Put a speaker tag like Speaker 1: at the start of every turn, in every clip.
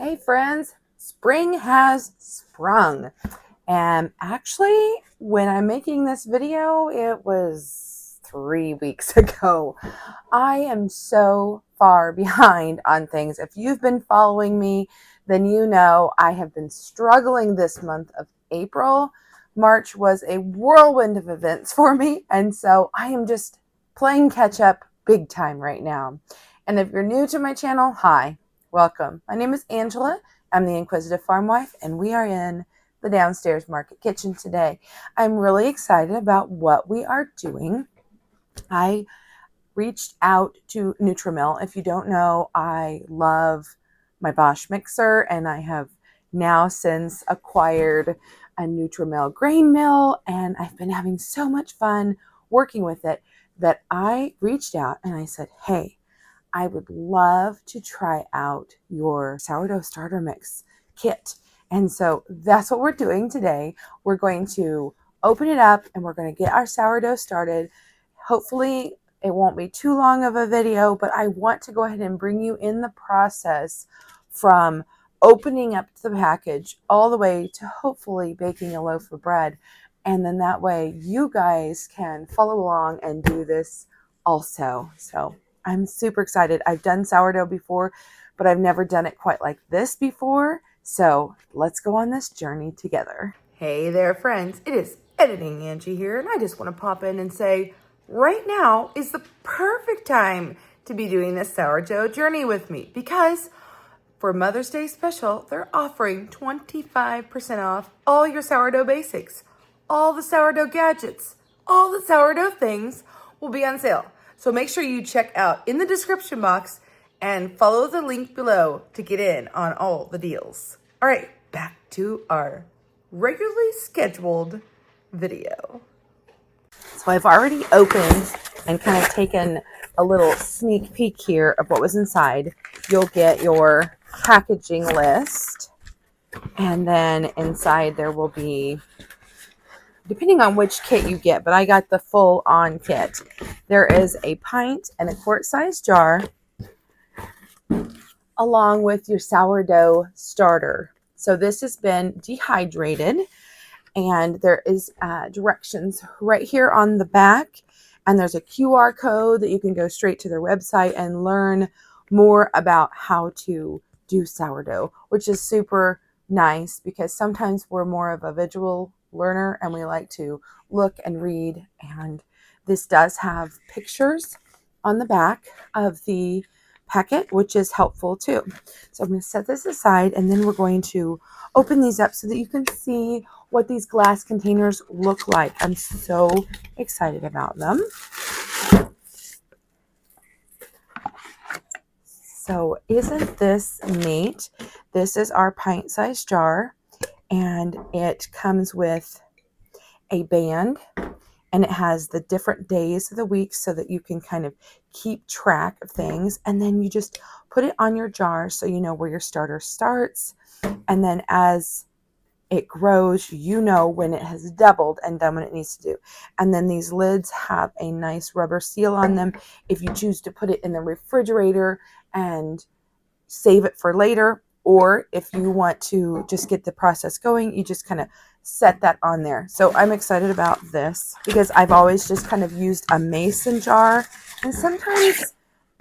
Speaker 1: Hey friends, spring has sprung. And actually, when I'm making this video, it was 3 weeks ago. I am so far behind on things. If you've been following me, then you know I have been struggling this month of April. March was a whirlwind of events for me, and so I am just playing catch up big time right now. And if you're new to my channel, hi. Welcome. My name is Angela. I'm the Inquisitive Farm Wife, and we are in the downstairs market kitchen today. I'm really excited about what we are doing. I reached out to Nutrimill. If you don't know, I love my Bosch mixer, and I have now since acquired a Nutrimill grain mill, and I've been having so much fun working with it that I reached out and I said, hey, I would love to try out your sourdough starter mix kit. And so that's what we're doing today. We're going to open it up and we're going to get our sourdough started. Hopefully it won't be too long of a video, but I want to go ahead and bring you in the process from opening up the package all the way to hopefully baking a loaf of bread. And then that way you guys can follow along and do this also. So I'm super excited. I've done sourdough before, but I've never done it quite like this before. So let's go on this journey together. Hey there, friends. It is Editing Angie here, and I just want to pop in and say, right now is the perfect time to be doing this sourdough journey with me, because for Mother's Day special, they're offering 25% off all your sourdough basics. All the sourdough gadgets, all the sourdough things will be on sale. So make sure you check out in the description box and follow the link below to get in on all the deals. All right, back to our regularly scheduled video. So I've already opened and kind of taken a little sneak peek here of what was inside. You'll get your packaging list, and then inside there will be, depending on which kit you get, but I got the full on kit. There is a pint and a quart size jar along with your sourdough starter. So this has been dehydrated, and there is directions right here on the back, and there's a QR code that you can go straight to their website and learn more about how to do sourdough, which is super nice because sometimes we're more of a visual learner and we like to look and read, and this does have pictures on the back of the packet, which is helpful too. So I'm going to set this aside, and then we're going to open these up so that you can see what these glass containers look like. I'm so excited about them. So isn't this neat? This is our pint-sized jar, and it comes with a band, and it has the different days of the week so that you can kind of keep track of things. And then you just put it on your jar so you know where your starter starts. And then as it grows, you know when it has doubled and done what it needs to do. And then these lids have a nice rubber seal on them if you choose to put it in the refrigerator and save it for later, or if you want to just get the process going, you just kind of set that on there. So I'm excited about this because I've always just kind of used a mason jar, and sometimes,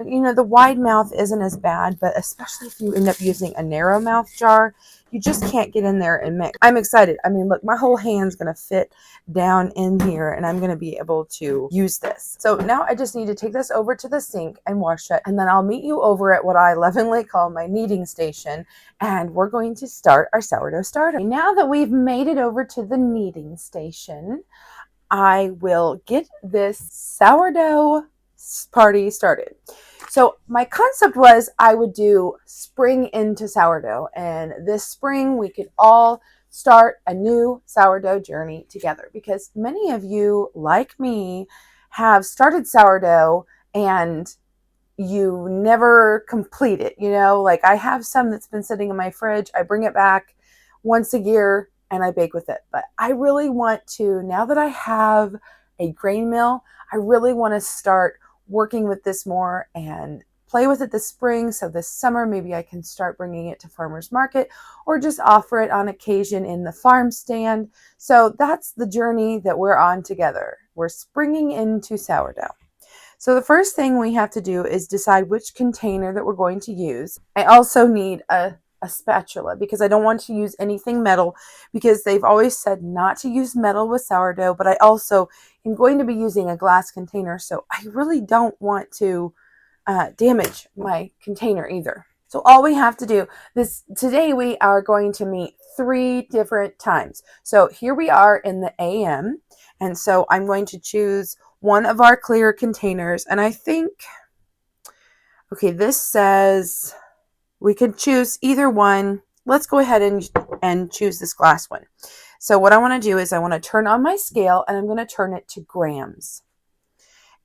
Speaker 1: you know, the wide mouth isn't as bad, but especially if you end up using a narrow mouth jar, you just can't get in there and mix. I'm excited. I mean, look, my whole hand's going to fit down in here, and I'm going to be able to use this. So now I just need to take this over to the sink and wash it, and then I'll meet you over at what I lovingly call my kneading station, and we're going to start our sourdough starter. Now that we've made it over to the kneading station, I will get this sourdough party started. So my concept was I would do spring into sourdough, and this spring we could all start a new sourdough journey together, because many of you, like me, have started sourdough and you never complete it. You know, like I have some that's been sitting in my fridge. I bring it back once a year and I bake with it. But I really want to, now that I have a grain mill, I really want to start working with this more and play with it this spring. So this summer, maybe I can start bringing it to farmer's market or just offer it on occasion in the farm stand. So that's the journey that we're on together. We're springing into sourdough. So the first thing we have to do is decide which container that we're going to use. I also need a spatula because I don't want to use anything metal, because they've always said not to use metal with sourdough, but I also am going to be using a glass container, so I really don't want to damage my container either. So all we have to do today, we are going to meet 3 different times. So here we are in the AM, and so I'm going to choose one of our clear containers, and I think, okay, this says we can choose either one. Let's go ahead and choose this glass one. So what I want to do is I want to turn on my scale, and I'm going to turn it to grams.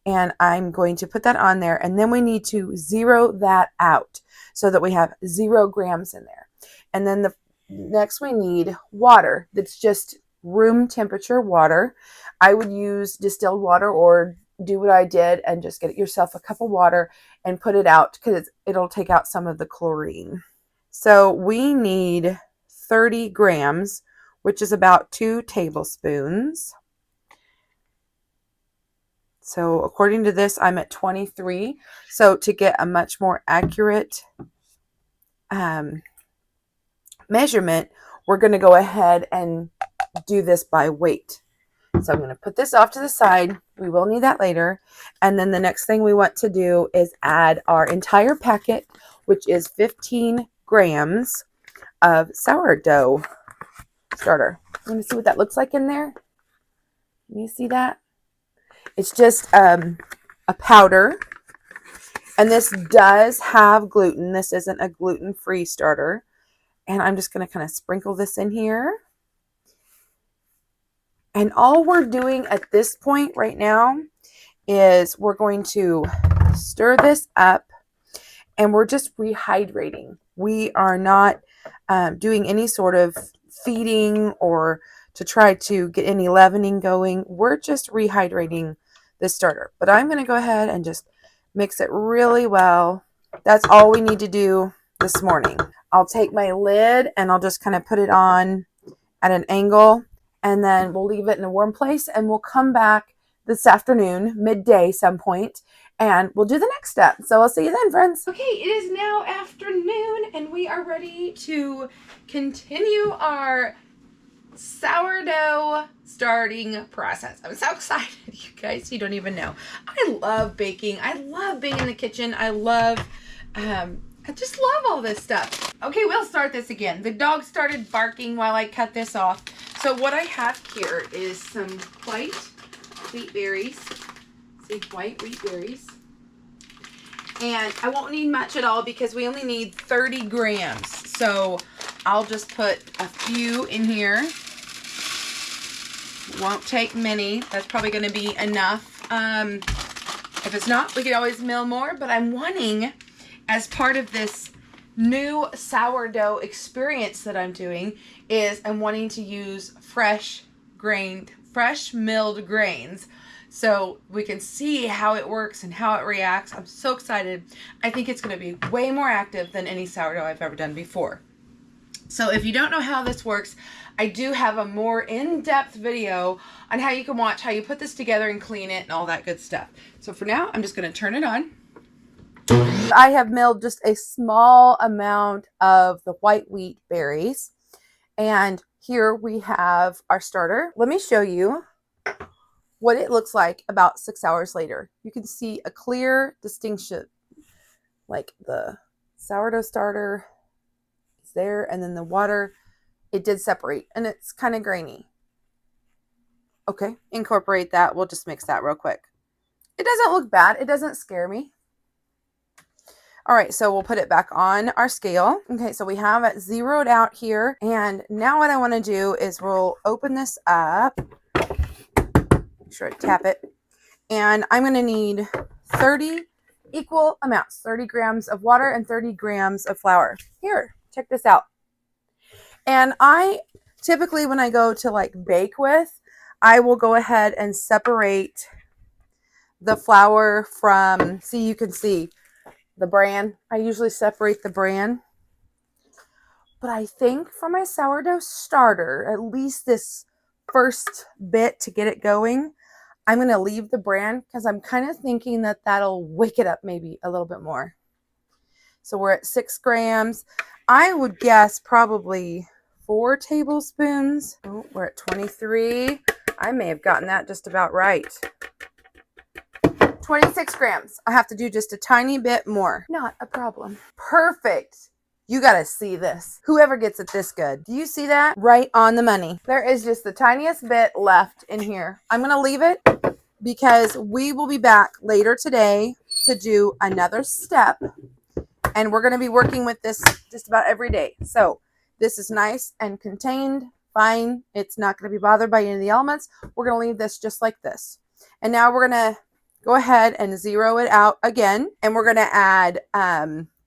Speaker 1: And I'm going to put that on there, and then we need to zero that out so that we have 0 grams in there. And then next we need water that's just room temperature water. I would use distilled water, or do what I did and just get yourself a cup of water and put it out, because it'll take out some of the chlorine. So we need 30 grams, which is about 2 tablespoons. So according to this, I'm at 23. So to get a much more accurate measurement, we're going to go ahead and do this by weight. So I'm going to put this off to the side. We will need that later. And then the next thing we want to do is add our entire packet, which is 15 grams of sourdough starter. I'm going to see what that looks like in there. Can you see that? It's just a powder. And this does have gluten. This isn't a gluten-free starter. And I'm just going to kind of sprinkle this in here. And all we're doing at this point right now is we're going to stir this up, and we're just rehydrating. We are not doing any sort of feeding or to try to get any leavening going. We're just rehydrating this starter. But I'm going to go ahead and just mix it really well. That's all we need to do this morning. I'll take my lid and I'll just kind of put it on at an angle, and then we'll leave it in a warm place, and we'll come back this afternoon, midday some point, and we'll do the next step. So I'll see you then, friends. Okay, it is now afternoon, and we are ready to continue our sourdough starting process. I'm so excited, you guys. You don't even know. I love baking. I love being in the kitchen. I just love all this stuff. Okay, we'll start this again. The dog started barking while I cut this off. So what I have here is some white wheat berries. See, white wheat berries. And I won't need much at all because we only need 30 grams. So I'll just put a few in here. Won't take many. That's probably going to be enough. If it's not, we could always mill more. But I'm wanting, as part of this new sourdough experience that I'm doing, is I'm wanting to use fresh milled grains, so we can see how it works and how it reacts. I'm so excited. I think it's going to be way more active than any sourdough I've ever done before. So if you don't know how this works, I do have a more in-depth video on how you can watch how you put this together and clean it and all that good stuff. So for now, I'm just going to turn it on. I have milled just a small amount of the white wheat berries. And here we have our starter. Let me show you what it looks like about 6 hours later. You can see a clear distinction. Like the sourdough starter is there, and then the water, it did separate, and it's kind of grainy. Okay, incorporate that. We'll just mix that real quick. It doesn't look bad. It doesn't scare me. All right, so we'll put it back on our scale. Okay, so we have it zeroed out here. And now what I want to do is we'll open this up. Make sure to tap it. And I'm going to need 30 equal amounts, 30 grams of water and 30 grams of flour. Here, check this out. And I typically, when I go to like bake with, I will go ahead and separate the flour from, see, you can see the bran. I usually separate the bran. But I think for my sourdough starter, at least this first bit to get it going, I'm going to leave the bran because I'm kind of thinking that that'll wake it up maybe a little bit more. So we're at 6 grams. I would guess probably 4 tablespoons. Oh, we're at 23. I may have gotten that just about right. 26 grams. I have to do just a tiny bit more. Not a problem. Perfect. You got to see this. Whoever gets it this good. Do you see that? Right on the money. There is just the tiniest bit left in here. I'm going to leave it because we will be back later today to do another step. And we're going to be working with this just about every day. So this is nice and contained. Fine. It's not going to be bothered by any of the elements. We're going to leave this just like this. And now we're going to go ahead and zero it out again. And we're going to add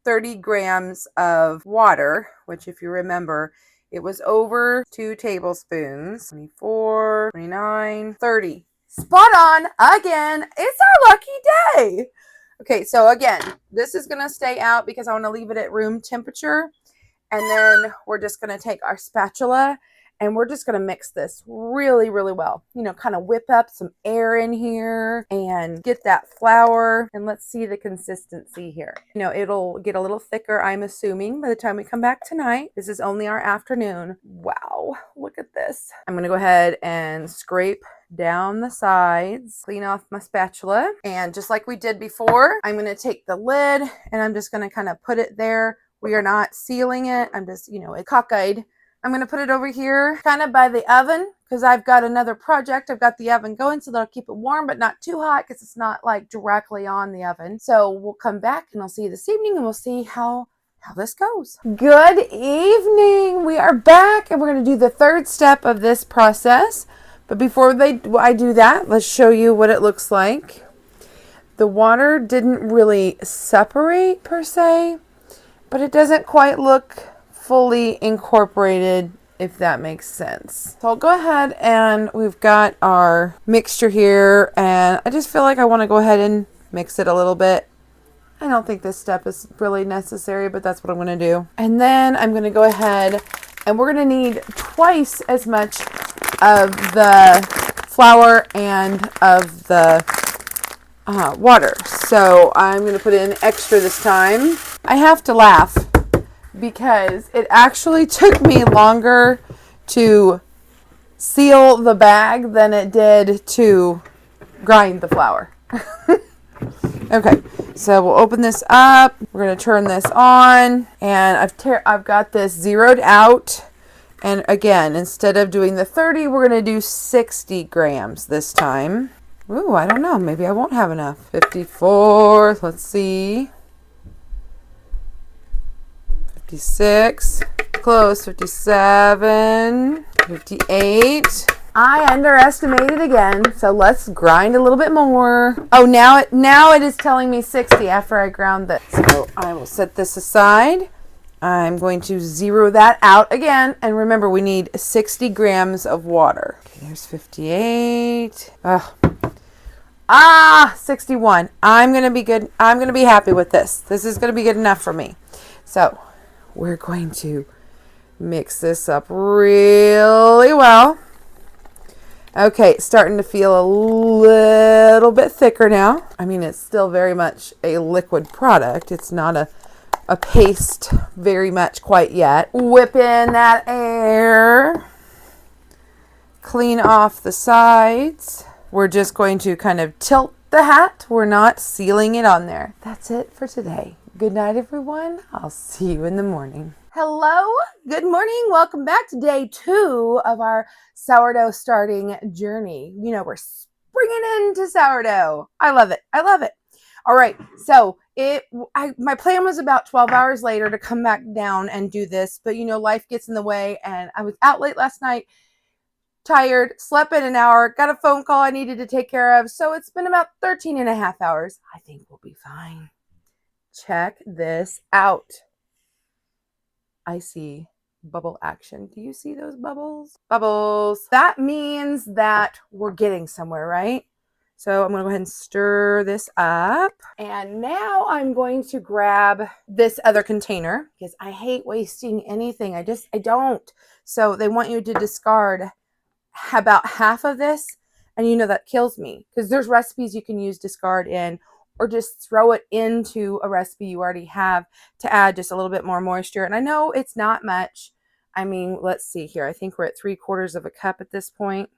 Speaker 1: 30 grams of water, which if you remember, it was over 2 tablespoons. 24, 29, 30. Spot on again. It's our lucky day. Okay, so again, this is going to stay out because I want to leave it at room temperature. And then we're just going to take our spatula and we're just going to mix this really, really well. You know, kind of whip up some air in here and get that flour. And let's see the consistency here. You know, it'll get a little thicker, I'm assuming, by the time we come back tonight. This is only our afternoon. Wow, look at this. I'm going to go ahead and scrape down the sides, clean off my spatula. And just like we did before, I'm going to take the lid and I'm just going to kind of put it there. We are not sealing it. I'm just, you know, it's cockeyed. I'm going to put it over here kind of by the oven because I've got another project. I've got the oven going so that'll keep it warm, but not too hot because it's not like directly on the oven. So we'll come back and I'll see you this evening and we'll see how this goes. Good evening. We are back and we're going to do the third step of this process. But before I do that, let's show you what it looks like. The water didn't really separate per se, but it doesn't quite look fully incorporated, if that makes sense. So I'll go ahead and we've got our mixture here and I just feel like I want to go ahead and mix it a little bit. I don't think this step is really necessary, but that's what I'm going to do. And then I'm going to go ahead and we're going to need twice as much of the flour and of the water. So I'm going to put in extra this time. I have to laugh because it actually took me longer to seal the bag than it did to grind the flour. Okay, so we'll open this up. We're going to turn this on and I've got this zeroed out. And again, instead of doing the 30, we're going to do 60 grams this time. Ooh, I don't know. Maybe I won't have enough. 54. Let's see. 56. Close. 57. 58. I underestimated again, so let's grind a little bit more. Oh, now it is telling me 60 after I ground this. So I will set this aside. I'm going to zero that out again. And remember, we need 60 grams of water. Okay, there's 58. 61. I'm going to be good. I'm going to be happy with this. This is going to be good enough for me. So we're going to mix this up really well. Okay, it's starting to feel a little bit thicker now. I mean, it's still very much a liquid product. It's not a paste very much quite yet. Whip in that air. Clean off the sides. We're just going to kind of tilt the hat. We're not sealing it on there. That's it for today. Good night, everyone. I'll see you in the morning. Hello, good morning. Welcome back to day 2 of our sourdough starting journey. You know, we're springing into sourdough. I love it. I love it. All right. So my plan was about 12 hours later to come back down and do this, but you know, life gets in the way and I was out late last night, tired, slept in an hour, got a phone call I needed to take care of. So it's been about 13 and a half hours. I think we'll be fine. Check this out. I see bubble action. Do you see those bubbles? Bubbles. That means that we're getting somewhere, right? So I'm going to go ahead and stir this up. And now I'm going to grab this other container because I hate wasting anything. I don't. So they want you to discard about half of this. And you know that kills me because there's recipes you can use discard in, or just throw it into a recipe you already have to add just a little bit more moisture. And I know it's not much. I mean, let's see here. I think we're at 3/4 of a cup at this point.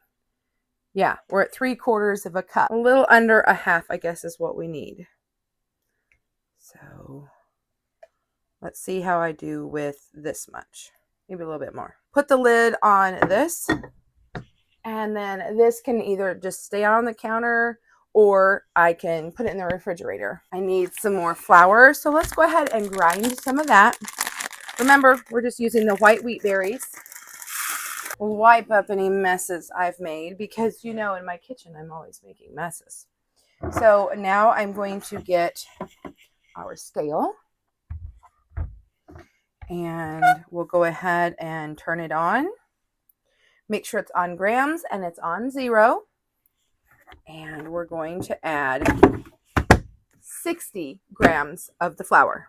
Speaker 1: Yeah, we're at 3/4 of a cup. A little under a half, I guess, is what we need. So let's see how I do with this much. Maybe a little bit more. Put the lid on this. And then this can either just stay on the counter or I can put it in the refrigerator. I need some more flour. So let's go ahead and grind some of that. Remember, we're just using the white wheat berries. Wipe up any messes I've made because, you know, in my kitchen, I'm always making messes. So now I'm going to get our scale and we'll go ahead and turn it on. Make sure it's on grams and it's on 0. And we're going to add 60 grams of the flour.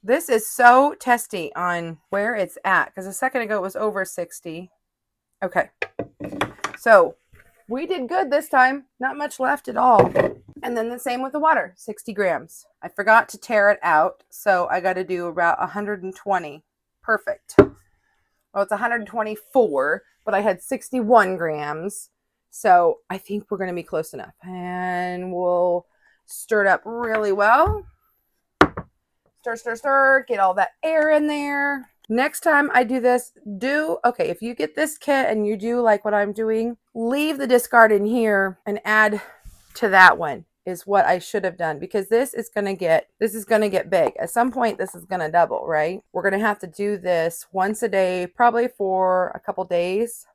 Speaker 1: This is so testy on where it's at because a second ago it was over 60. Okay, so we did good this time. Not much left at all. And then the same with the water, 60 grams. I forgot to tear it out, so I got to do about 120. Perfect. Well, it's 124, but I had 61 grams. So I think we're going to be close enough. And we'll stir it up really well. Stir, stir, stir. Get all that air in there. Next time I do this, okay, if you get this kit and you do like what I'm doing, leave the discard in here and add to that one is what I should have done, because this is going to get big. At some point, this is going to double, right? We're going to have to do this once a day, probably for a couple days.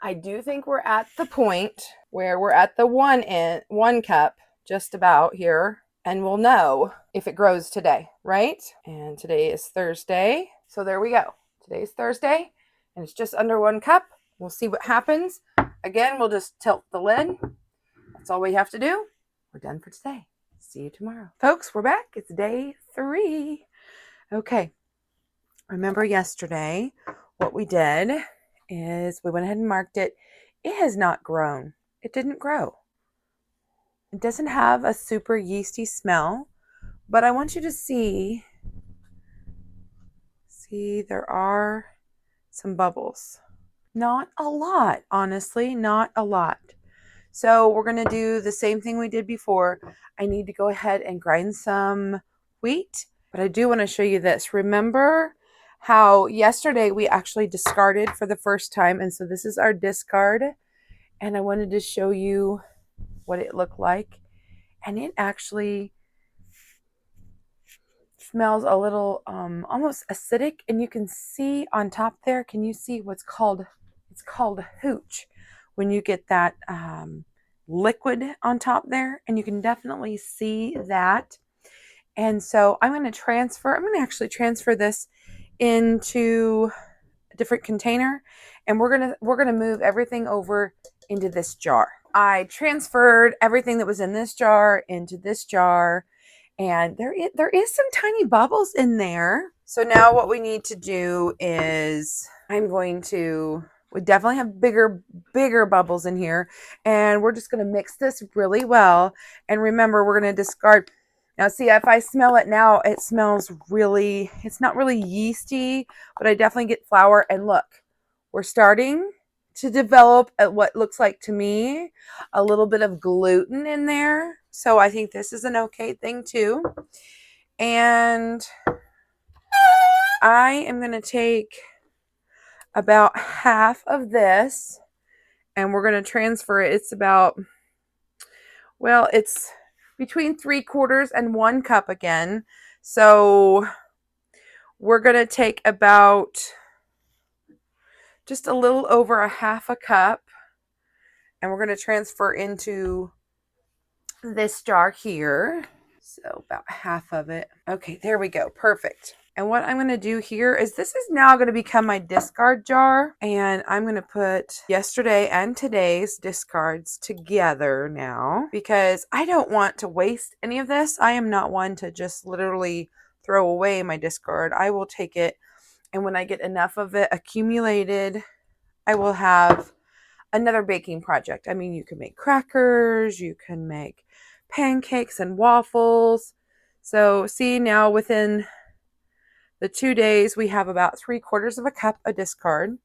Speaker 1: I do think we're at the point where we're at the 1 cup, just about here, and we'll know if it grows today, right? And today is Thursday. So there we go. Today's Thursday, and it's just under 1 cup. We'll see what happens. Again, we'll just tilt the lid. That's all we have to do. We're done for today. See you tomorrow. Folks, we're back. It's day 3. Okay. Remember yesterday, what we did is we went ahead and marked it. It has not grown. It didn't grow. It doesn't have a super yeasty smell, but I want you to see there are some bubbles. Not a lot, honestly, not a lot. So we're going to do the same thing we did before. I need to go ahead and grind some wheat, but I do want to show you this. Remember how yesterday we actually discarded for the first time, and so this is our discard, and I wanted to show you what it looked like, and it actually smells a little almost acidic, and you can see on top there, can you see what's called, it's called hooch when you get that liquid on top there, and you can definitely see that. And so I'm going to actually transfer this into a different container, and we're going to move everything over into this jar. I transferred everything that was in this jar into this jar, and there is some tiny bubbles in there. So now what we need to do is we definitely have bigger bubbles in here, and we're just going to mix this really well. And remember, we're going to discard. Now, see, if I smell it now, it smells really, it's not really yeasty, but I definitely get flour. And look, we're starting to develop at what looks like to me a little bit of gluten in there. So I think this is an okay thing too. And I am going to take about half of this, and we're going to transfer it. It's about, well, it's between 3/4 and 1 cup again. So we're going to take about just a little over a half a cup, and we're going to transfer into this jar here. So about half of it. Okay, there we go. Perfect. And what I'm going to do here is this is now going to become my discard jar. And I'm going to put yesterday and today's discards together now because I don't want to waste any of this. I am not one to just literally throw away my discard. I will take it, and when I get enough of it accumulated, I will have another baking project. I mean, you can make crackers, you can make pancakes and waffles. So see, now within the 2 days, we have about 3/4 of a cup of discard.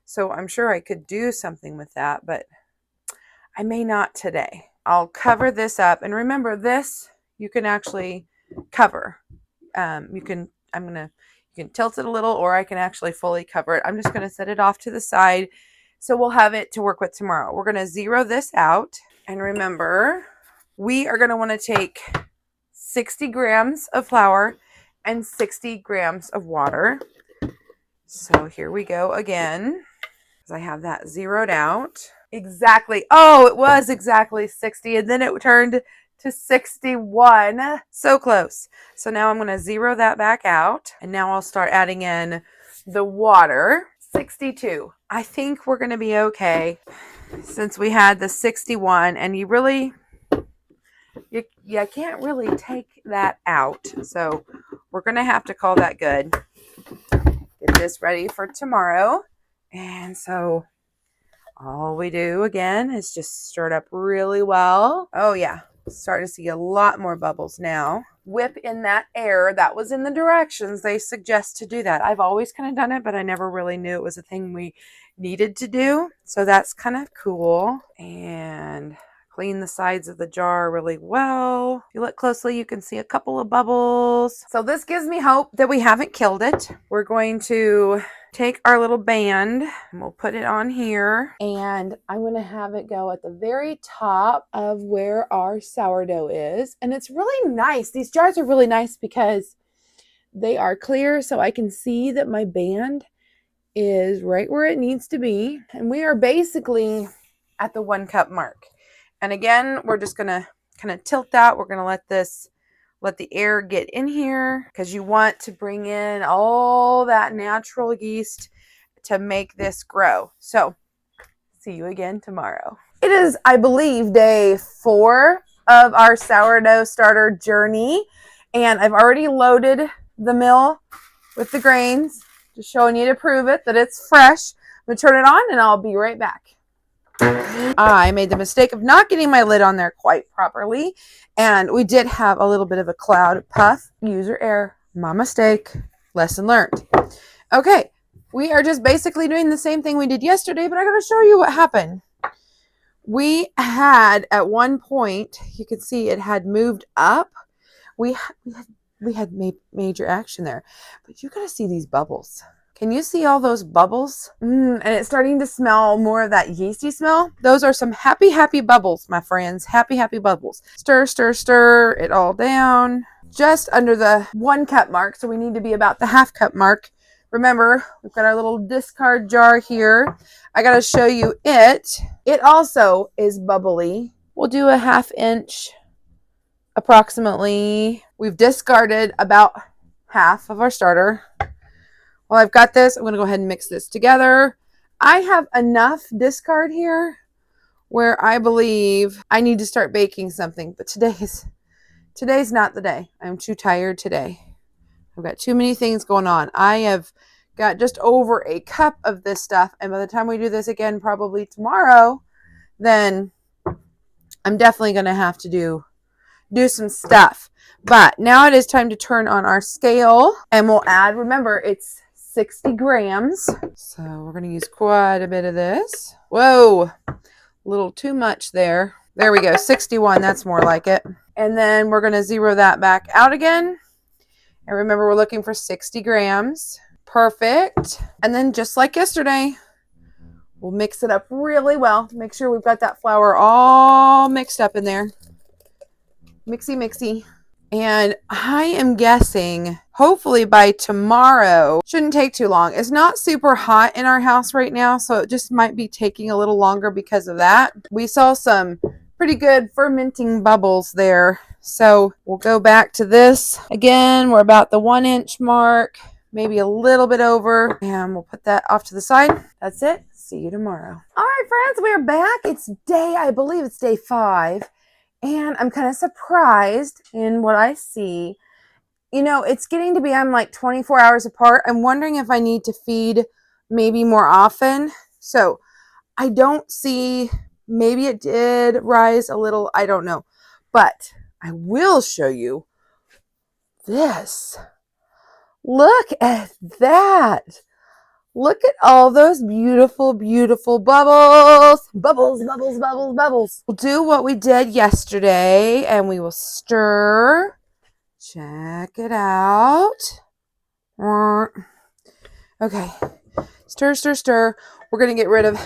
Speaker 1: So I'm sure I could do something with that, but I may not today. I'll cover this up. And remember, this you can actually cover. You can tilt it a little, or I can actually fully cover it. I'm just going to set it off to the side. So we'll have it to work with tomorrow. We're going to zero this out. And remember, we are going to want to take 60 grams of flour and 60 grams of water. So here we go again, because I have that zeroed out. Exactly. Oh, it was exactly 60, and then it turned to 61. So close. So now I'm going to zero that back out, and now I'll start adding in the water. 62. I think we're going to be okay since we had the 61, and you can't really take that out. So we're going to have to call that good. Get this ready for tomorrow. And so all we do again is just stir it up really well. Oh yeah, starting to see a lot more bubbles now. Whip in that air. That was in the directions they suggest to do that. I've always kind of done it, but I never really knew it was a thing we needed to do. So that's kind of cool. And clean the sides of the jar really well. If you look closely, you can see a couple of bubbles. So this gives me hope that we haven't killed it. We're going to take our little band and we'll put it on here. And I'm going to have it go at the very top of where our sourdough is. And it's really nice. These jars are really nice because they are clear, so I can see that my band is right where it needs to be. And we are basically at the 1 cup mark. And again, we're just going to kind of tilt that. We're going to let the air get in here because you want to bring in all that natural yeast to make this grow. So see you again tomorrow. It is, I believe, day 4 of our sourdough starter journey. And I've already loaded the mill with the grains, just showing you to prove it that it's fresh. I'm going to turn it on and I'll be right back. I made the mistake of not getting my lid on there quite properly, and we did have a little bit of a cloud puff. User error, my mistake, lesson learned. Okay, we are just basically doing the same thing we did yesterday, but I gotta show you what happened. We had at one point, you can see it had moved up. We had major action there, but you gotta see these bubbles. Can you see all those bubbles? And it's starting to smell more of that yeasty smell. Those are some happy, happy bubbles, my friends. Happy, happy bubbles. Stir, stir, stir it all down. Just under the 1 cup mark. So we need to be about the 1/2 cup mark. Remember, we've got our little discard jar here. I got to show you it. It also is bubbly. We'll do a 1/2 inch approximately. We've discarded about half of our starter. Well, I've got this. I'm going to go ahead and mix this together. I have enough discard here where I believe I need to start baking something, but today's not the day. I'm too tired today. I've got too many things going on. I have got just over a cup of this stuff, and by the time we do this again, probably tomorrow, then I'm definitely going to have to do some stuff. But now it is time to turn on our scale, and we'll add, remember, it's 60 grams. So we're going to use quite a bit of this. Whoa, a little too much there. There we go, 61, that's more like it. And then we're going to zero that back out again. And remember, we're looking for 60 grams. Perfect. And then just like yesterday, we'll mix it up really well to make sure we've got that flour all mixed up in there. Mixy, mixy. And I am guessing hopefully by tomorrow, shouldn't take too long. It's not super hot in our house right now, so it just might be taking a little longer because of that. We saw some pretty good fermenting bubbles there. So we'll go back to this. Again, we're about the 1 inch mark, maybe a little bit over, and we'll put that off to the side. That's it. See you tomorrow. All right, friends, we're back. It's I believe it's day 5, and I'm kind of surprised in what I see. You know, it's getting to be, I'm like 24 hours apart. I'm wondering if I need to feed maybe more often. So I don't see, maybe it did rise a little, I don't know. But I will show you this. Look at that. Look at all those beautiful, beautiful bubbles. Bubbles, bubbles, bubbles, bubbles. We'll do what we did yesterday and we will stir. Check it out. Okay. Stir, stir, stir. We're going to get rid of,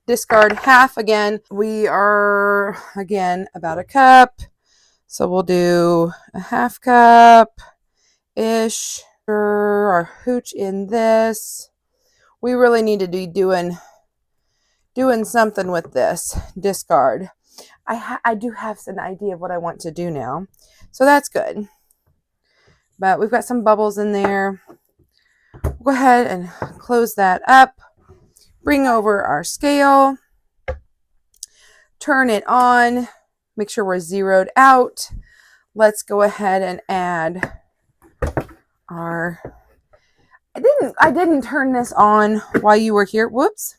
Speaker 1: discard half again. We are, again, about a cup. So we'll do a half cup-ish. Stir our hooch in this. We really need to be doing something with this. Discard. I do have an idea of what I want to do now. So that's good. But we've got some bubbles in there. We'll go ahead and close that up. Bring over our scale. Turn it on. Make sure we're zeroed out. Let's go ahead and add our... I didn't turn this on while you were here. Whoops.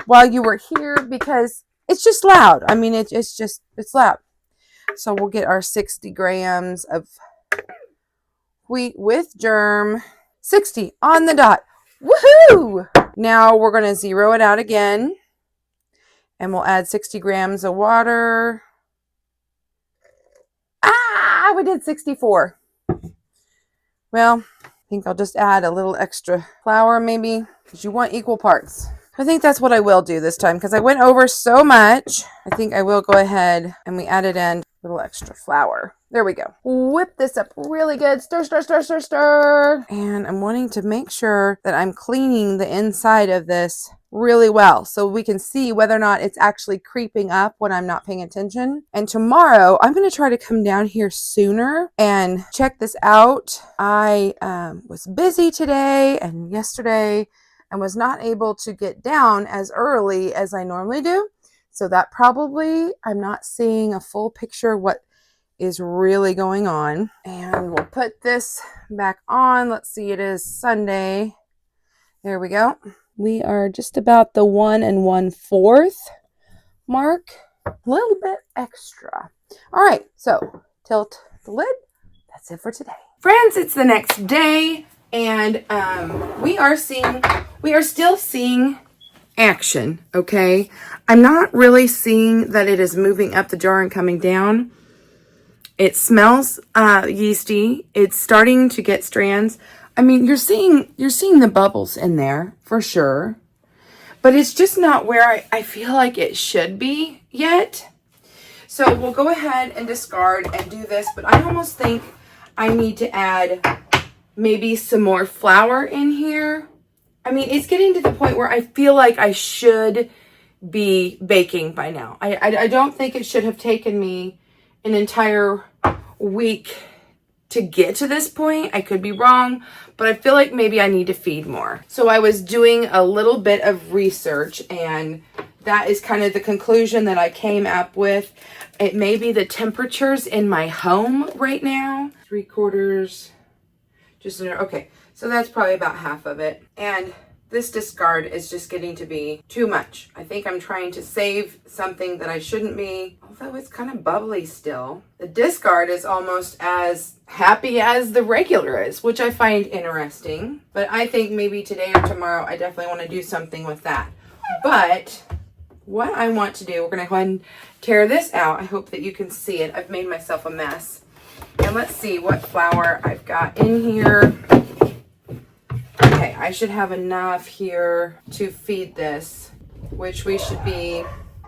Speaker 1: While you were here because it's just loud. I mean, it's loud. So we'll get our 60 grams of wheat with germ. 60 on the dot. Woohoo! Now we're going to zero it out again. And we'll add 60 grams of water. Ah, we did 64. Well, I think I'll just add a little extra flour maybe, because you want equal parts. I think that's what I will do this time, because I went over so much. I think I will go ahead and we added in a little extra flour. There we go. Whip this up really good. Stir, stir, stir, stir, stir. And I'm wanting to make sure that I'm cleaning the inside of this really well so we can see whether or not it's actually creeping up when I'm not paying attention. And tomorrow I'm going to try to come down here sooner and check this out. I was busy today and yesterday and was not able to get down as early as I normally do. So that probably, I'm not seeing a full picture of what is really going on. And we'll put this back on. Let's see, it is Sunday. There we go. We are just about the 1 1/4 mark. A little bit extra. All right, so tilt the lid. That's it for today. Friends, it's the next day, and we are still seeing action, okay? I'm not really seeing that it is moving up the jar and coming down. It smells yeasty. It's starting to get strands. I mean, you're seeing the bubbles in there for sure, but it's just not where I feel like it should be yet. So we'll go ahead and discard and do this, but I almost think I need to add maybe some more flour in here. I mean, it's getting to the point where I feel like I should be baking by now. I don't think it should have taken me an entire week to get to this point. I could be wrong, but I feel like maybe I need to feed more. So I was doing a little bit of research, and that is kind of the conclusion that I came up with. It may be the temperatures in my home right now. 3/4, just under, okay. So that's probably about half of it. And this discard is just getting to be too much. I think I'm trying to save something that I shouldn't be, although it's kind of bubbly still. The discard is almost as happy as the regular is, which I find interesting. But I think maybe today or tomorrow, I definitely want to do something with that. But what I want to do, we're going to go ahead and tear this out. I hope that you can see it. I've made myself a mess. And let's see what flour I've got in here. Okay, I should have enough here to feed this, which we should be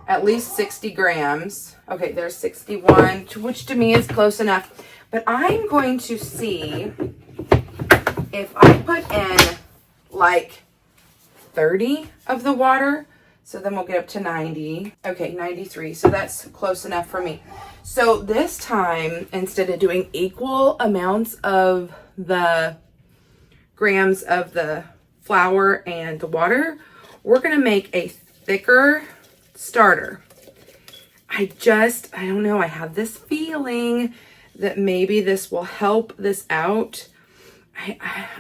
Speaker 1: at least 60 grams. Okay, there's 61, which to me is close enough. But I'm going to see if I put in like 30 of the water. So then we'll get up to 90. Okay, 93. So that's close enough for me. So this time, instead of doing equal amounts of the grams of the flour and the water, we're going to make a thicker starter. I don't know. I have this feeling that maybe this will help this out.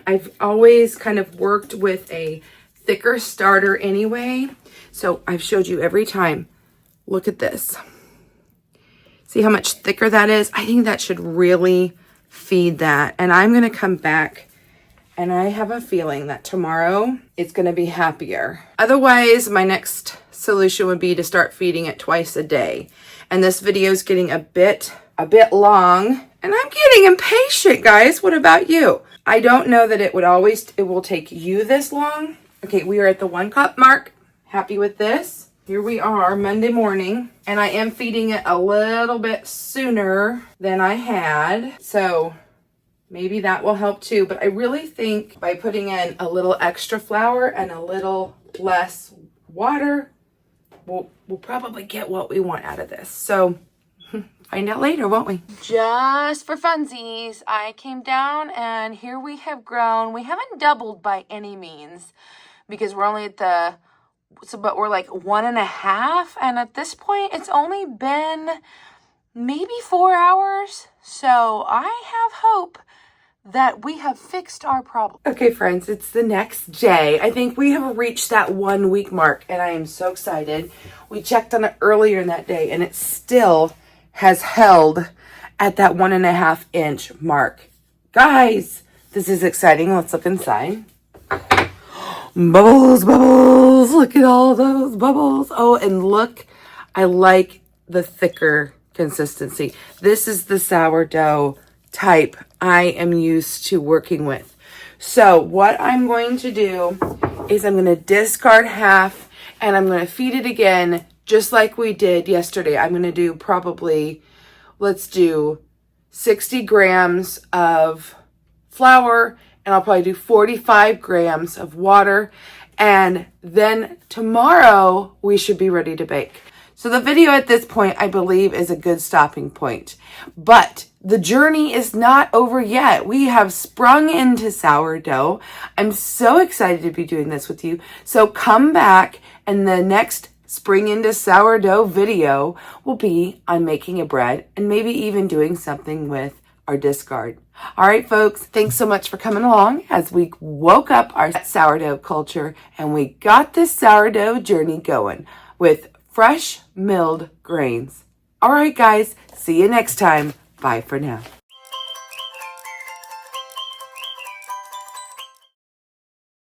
Speaker 1: I've always kind of worked with a thicker starter anyway. So I've showed you every time. Look at this. See how much thicker that is? I think that should really feed that. And I'm going to come back, and I have a feeling that tomorrow it's going to be happier. Otherwise, my next solution would be to start feeding it twice a day. And this video is getting a bit long, and I'm getting impatient, guys. What about you? I don't know that it will take you this long. Okay, we are at the 1 cup mark. Happy with this. Here we are, Monday morning, and I am feeding it a little bit sooner than I had. So maybe that will help too. But I really think by putting in a little extra flour and a little less water, we'll probably get what we want out of this. So find out later, won't we? Just for funsies, I came down and here we have grown. We haven't doubled by any means because we're only at but we're like 1.5. And at this point, it's only been maybe 4 hours. So I have hope that we have fixed our problem. Okay, friends, it's the next day. I think we have reached that 1 week mark, and I am so excited. We checked on it earlier in that day, and it still has held at that 1.5 inch mark. Guys, this is exciting. Let's look inside. Bubbles, bubbles. Look at all those bubbles. Oh, and look, I like the thicker consistency. This is the sourdough type I am used to working with. So what I'm going to do is I'm going to discard half and I'm going to feed it again just like we did yesterday. I'm going to do probably, let's do 60 grams of flour, and I'll probably do 45 grams of water. And then tomorrow we should be ready to bake. So the video at this point, I believe, is a good stopping point. But the journey is not over yet. We have sprung into sourdough. I'm so excited to be doing this with you. So come back, and the next spring into sourdough video will be on making a bread and maybe even doing something with our discard. All right, folks, thanks so much for coming along as we woke up our sourdough culture and we got this sourdough journey going with fresh milled grains. All right, guys, see you next time. Bye for now.